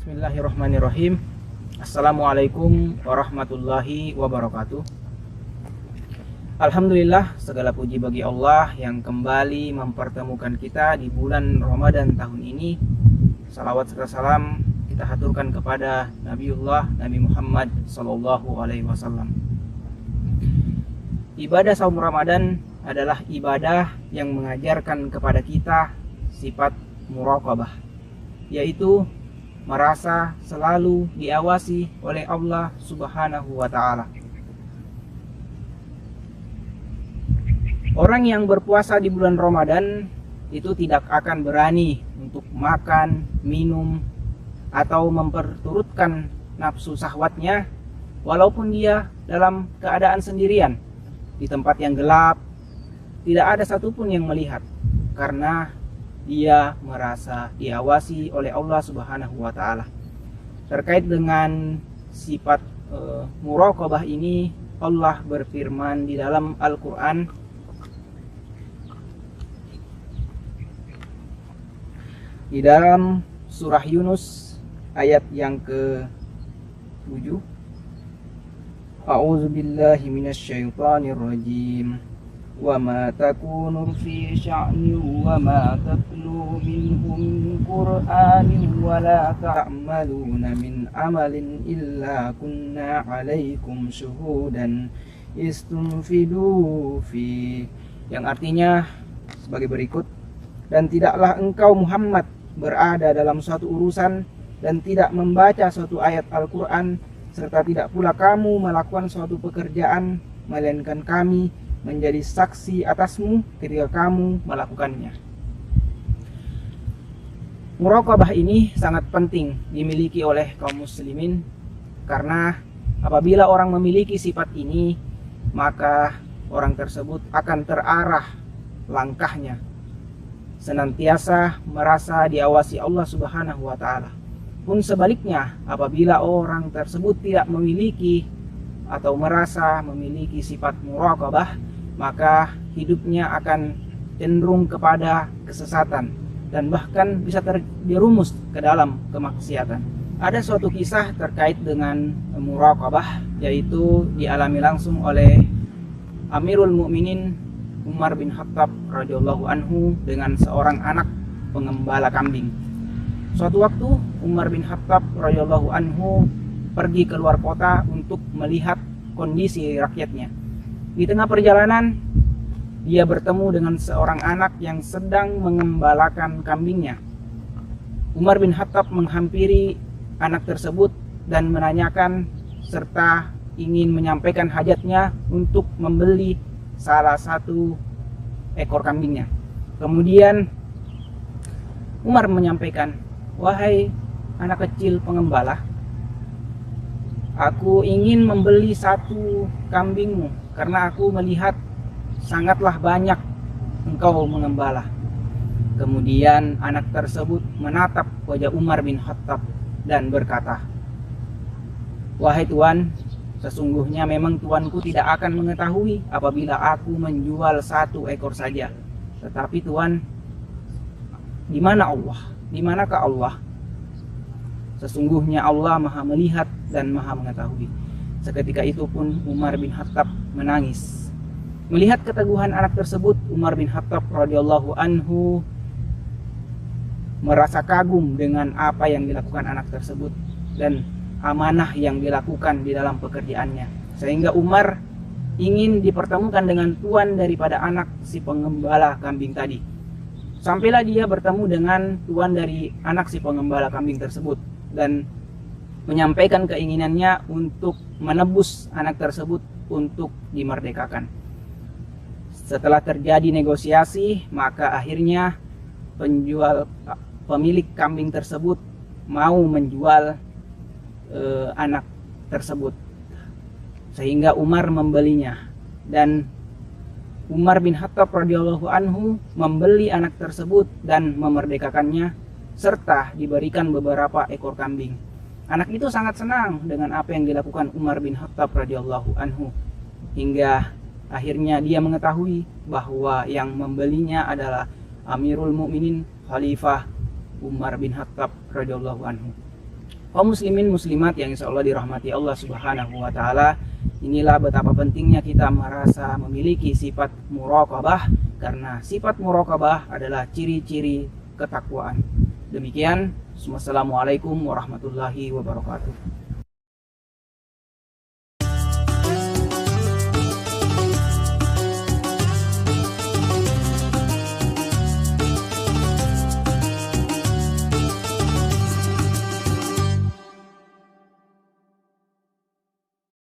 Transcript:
Bismillahirrahmanirrahim. Assalamualaikum warahmatullahi wabarakatuh. Alhamdulillah, segala puji bagi Allah yang kembali mempertemukan kita di bulan Ramadan tahun ini. Salawat serta salam kita haturkan kepada Nabiullah Nabi Muhammad sallallahu alaihi wasallam. Ibadah saum Ramadan adalah ibadah yang mengajarkan kepada kita sifat muraqabah, yaitu merasa selalu diawasi oleh Allah Subhanahu wa ta'ala. Orang yang berpuasa di bulan Ramadan itu tidak akan berani untuk makan, minum, atau memperturutkan nafsu syahwatnya walaupun dia dalam keadaan sendirian di tempat yang gelap, tidak ada satupun yang melihat, karena dia merasa diawasi oleh Allah Subhanahu wa ta'ala. Terkait dengan sifat muraqabah ini, Allah berfirman di dalam Al-Quran, di dalam surah Yunus ayat yang ke-7. A'udzu billahi minasyaitonir rajim. Wa ma takunu fi sya'nin wa ma tatlu minhu min qur'anin wa la ta'maluna min amalin illa kunna 'alaikum syuhudan istunfidu fi, yang artinya sebagai berikut: dan tidaklah engkau Muhammad berada dalam suatu urusan dan tidak membaca suatu ayat Al-Quran, serta tidak pula kamu melakukan suatu pekerjaan, melainkan kami menjadi saksi atasmu ketika kamu melakukannya. Muraqabah ini sangat penting dimiliki oleh kaum muslimin, karena apabila orang memiliki sifat ini, maka orang tersebut akan terarah langkahnya, senantiasa merasa diawasi Allah Subhanahu wa ta'ala. Pun sebaliknya, apabila orang tersebut tidak memiliki atau merasa memiliki sifat muraqabah, maka hidupnya akan cenderung kepada kesesatan dan bahkan bisa terjerumus ke dalam kemaksiatan. Ada suatu kisah terkait dengan muraqabah, yaitu dialami langsung oleh Amirul Mukminin Umar bin Khattab radhiyallahu anhu dengan seorang anak pengembala kambing. Suatu waktu Umar bin Khattab radhiyallahu anhu pergi ke luar kota untuk melihat kondisi rakyatnya. Di tengah perjalanan, dia bertemu dengan seorang anak yang sedang mengembalakan kambingnya. Umar bin Khattab menghampiri anak tersebut dan menanyakan serta ingin menyampaikan hajatnya untuk membeli salah satu ekor kambingnya. Kemudian Umar menyampaikan, "Wahai anak kecil pengembala, aku ingin membeli satu kambingmu karena aku melihat sangatlah banyak engkau mengembala." Kemudian anak tersebut menatap wajah Umar bin Khattab dan berkata, "Wahai Tuan, sesungguhnya memang tuanku tidak akan mengetahui apabila aku menjual satu ekor saja. Tetapi Tuan, di mana Allah? Di manakah Allah? Sesungguhnya Allah Maha melihat dan Maha mengetahui." Seketika itu pun Umar bin Khattab menangis. Melihat keteguhan anak tersebut, Umar bin Khattab radhiyallahu anhu merasa kagum dengan apa yang dilakukan anak tersebut dan amanah yang dilakukan di dalam pekerjaannya, sehingga Umar ingin dipertemukan dengan tuan daripada anak si pengembala kambing tadi. Sampailah dia bertemu dengan tuan dari anak si pengembala kambing tersebut dan menyampaikan keinginannya untuk menebus anak tersebut untuk dimerdekakan. Setelah terjadi negosiasi, maka akhirnya pemilik kambing tersebut mau menjual anak tersebut, sehingga Umar membelinya, dan Umar bin Khattab radhiyallahu anhu membeli anak tersebut dan memerdekakannya serta diberikan beberapa ekor kambing. Anak itu sangat senang dengan apa yang dilakukan Umar bin Khattab radhiyallahu anhu, hingga akhirnya dia mengetahui bahwa yang membelinya adalah Amirul Mukminin Khalifah Umar bin Khattab radhiyallahu anhu. Kaum muslimin muslimat yang insya Allah dirahmati Allah Subhanahu wa Ta'ala, inilah betapa pentingnya kita merasa memiliki sifat muraqabah, karena sifat muraqabah adalah ciri-ciri ketakwaan. Demikian, wassalamualaikum warahmatullahi wabarakatuh.